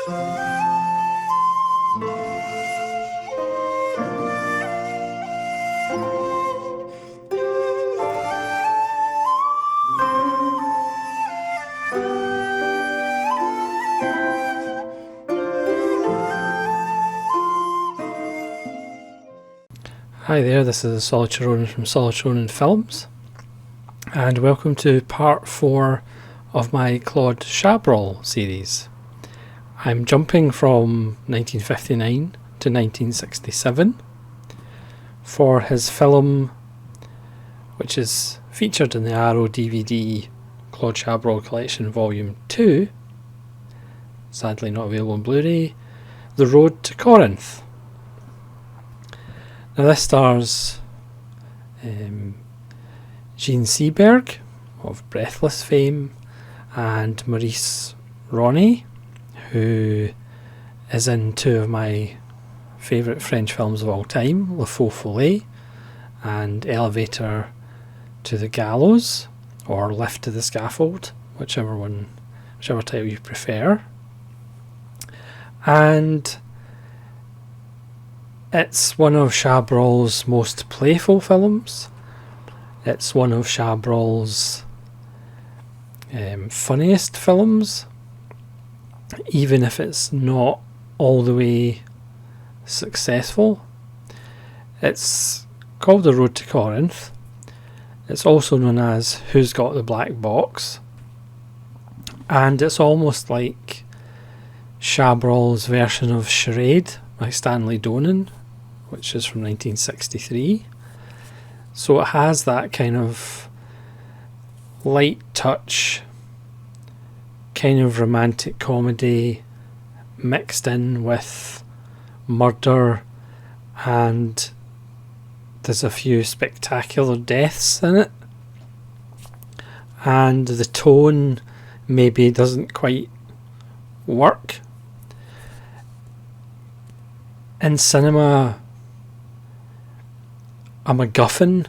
Hi there, this is Claude Chabrol from Claude Films, and welcome to part 4 of my Claude Chabrol series. I'm jumping from 1959 to 1967 for his film, which is featured in the Arrow DVD Claude Chabrol Collection Volume 2, sadly not available on Blu-ray, The Road to Corinth. Now this stars Jean Seberg of Breathless fame and Maurice Ronay, who is in two of my favourite French films of all time, Le Faux Follet and Elevator to the Gallows, or Lift to the Scaffold, whichever title you prefer. And it's one of Chabrol's most playful films. It's one of Chabrol's funniest films, even if it's not all the way successful. It's called The Road to Corinth. It's also known as Who's Got the Black Box, and it's almost like Chabrol's version of Charade by Stanley Donen, which is from 1963. So it has that kind of light touch, kind of romantic comedy mixed in with murder, and there's a few spectacular deaths in it, and the tone maybe doesn't quite work. In cinema, a MacGuffin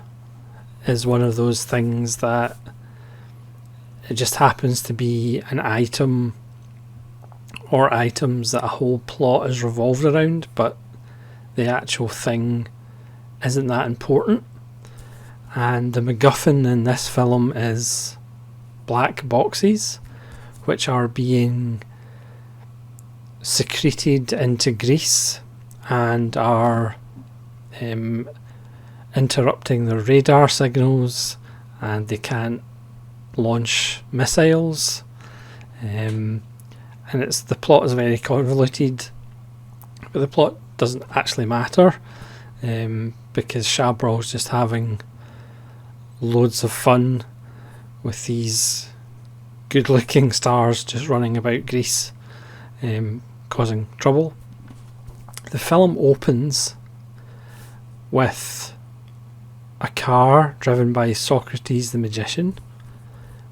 is one of those things that it just happens to be an item or items that a whole plot is revolved around, but the actual thing isn't that important. And the MacGuffin in this film is black boxes, which are being secreted into grease and are interrupting the radar signals, and they can't launch missiles. And the plot is very convoluted, but the plot doesn't actually matter, because Chabrol's just having loads of fun with these good-looking stars just running about Greece, causing trouble. The film opens with a car driven by Socrates the Magician.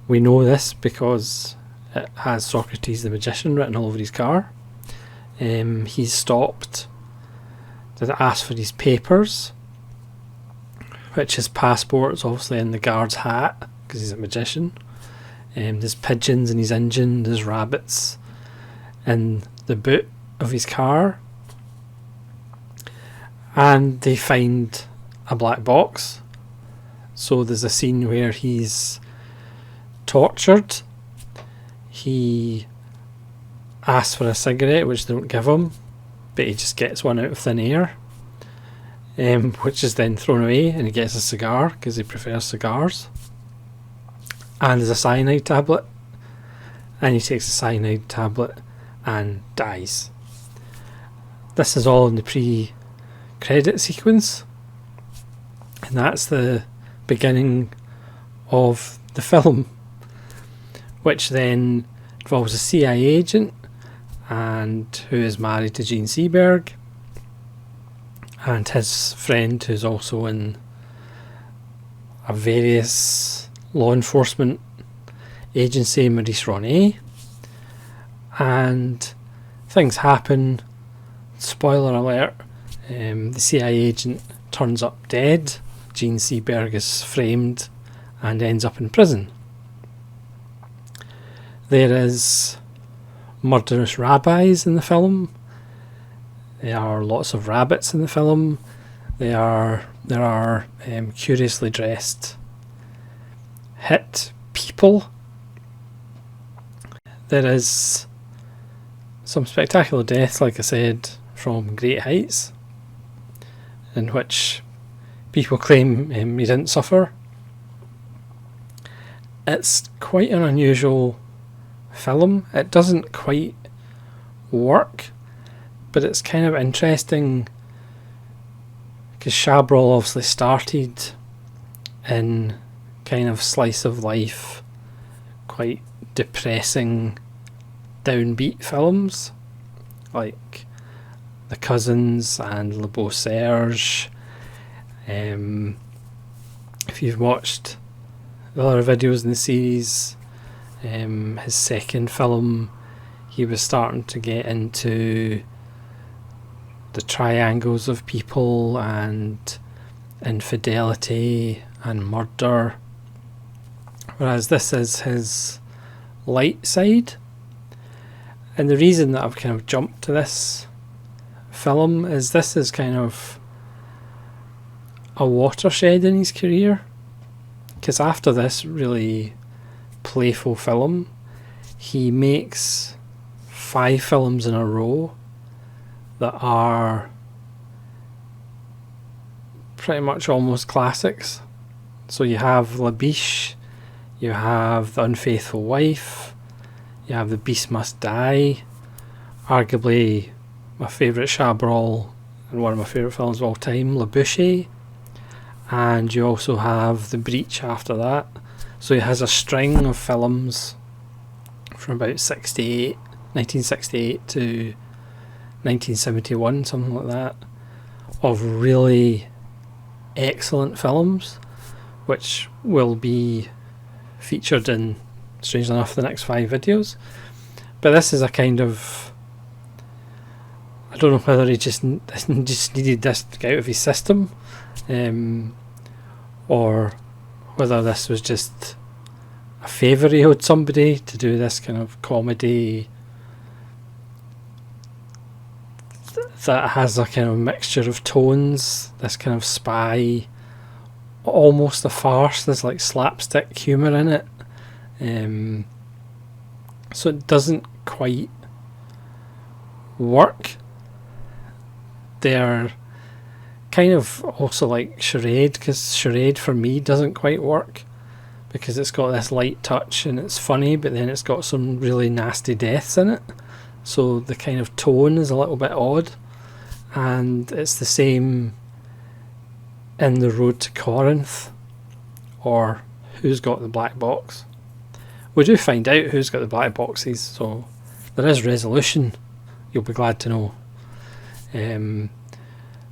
We know this because it has Socrates the Magician written all over his car. He's stopped to ask for his papers, which his passport is obviously in the guard's hat because he's a magician. There's pigeons in his engine, there's rabbits in the boot of his car, and they find a black box. So there's a scene where he's tortured. He asks for a cigarette, which they don't give him, but he just gets one out of thin air, which is then thrown away, and he gets a cigar because he prefers cigars. And there's a cyanide tablet, and he takes a cyanide tablet and dies. This is all in the pre-credit sequence, and that's the beginning of the film, which then involves a CIA agent and who is married to Jean Seberg, and his friend who's also in a various law enforcement agency, Maurice Ronay. And things happen. Spoiler alert, the CIA agent turns up dead. Jean Seberg is framed and ends up in prison. There is murderous rabbis in the film. There are lots of rabbits in the film. There are curiously dressed hit people. There is some spectacular deaths, like I said, from great heights, in which people claim he didn't suffer. It's quite an unusual film. It doesn't quite work, but it's kind of interesting because Chabrol obviously started in kind of slice of life, quite depressing, downbeat films like The Cousins and Le Beau Serge. If you've watched the other videos in the series, his second film, he was starting to get into the triangles of people and infidelity and murder, whereas this is his light side. And the reason that I've kind of jumped to this film is this is kind of a watershed in his career, because after this really playful film, he makes 5 films in a row that are pretty much almost classics. So you have La Biche, you have The Unfaithful Wife, you have The Beast Must Die, arguably my favourite Chabrol and one of my favourite films of all time, La Bouche, and you also have The Breach after that. So he has a string of films from about 1968 to 1971, something like that, of really excellent films, which will be featured in, strangely enough, the next 5 videos. But this is a kind of, I don't know whether he just needed this to get out of his system, or whether this was just a favour he owed somebody to do this kind of comedy that has a kind of mixture of tones, this kind of spy, almost a farce. There's like slapstick humour in it, so it doesn't quite work. They're kind of also like Charade, because Charade for me doesn't quite work because it's got this light touch and it's funny, but then it's got some really nasty deaths in it, so the kind of tone is a little bit odd. And it's the same in The Road to Corinth, or Who's Got the Black Box. We do find out who's got the black boxes, so there is resolution, you'll be glad to know.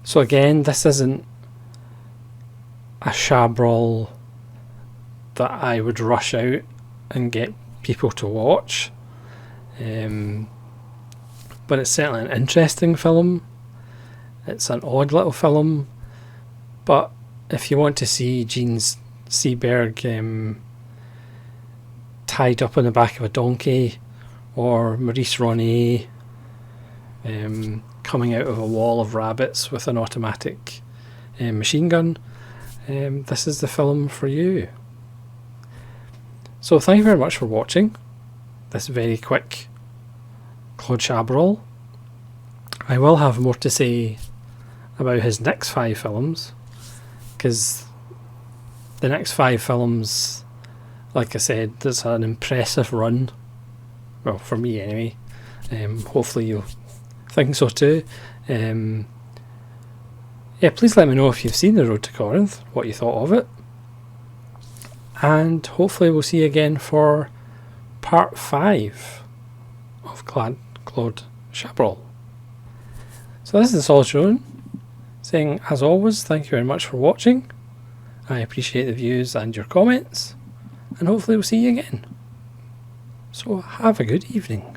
So again, this isn't a Chabrol that I would rush out and get people to watch, but it's certainly an interesting film. It's an odd little film, but if you want to see Gene Seberg tied up on the back of a donkey, or Maurice Ronay coming out of a wall of rabbits with an automatic machine gun, this is the film for you. So thank you very much for watching this very quick Claude Chabrol. I will have more to say about his next 5 films, because the next 5 films, like I said, there's an impressive run, well, for me anyway. Hopefully you'll think so too. Yeah, please let me know if you've seen The Road to Corinth, what you thought of it, and hopefully we'll see you again for part 5 of Claude Chabrol. So this is the Solid Showroom, saying, as always, thank you very much for watching. I appreciate the views and your comments, and hopefully we'll see you again. So have a good evening.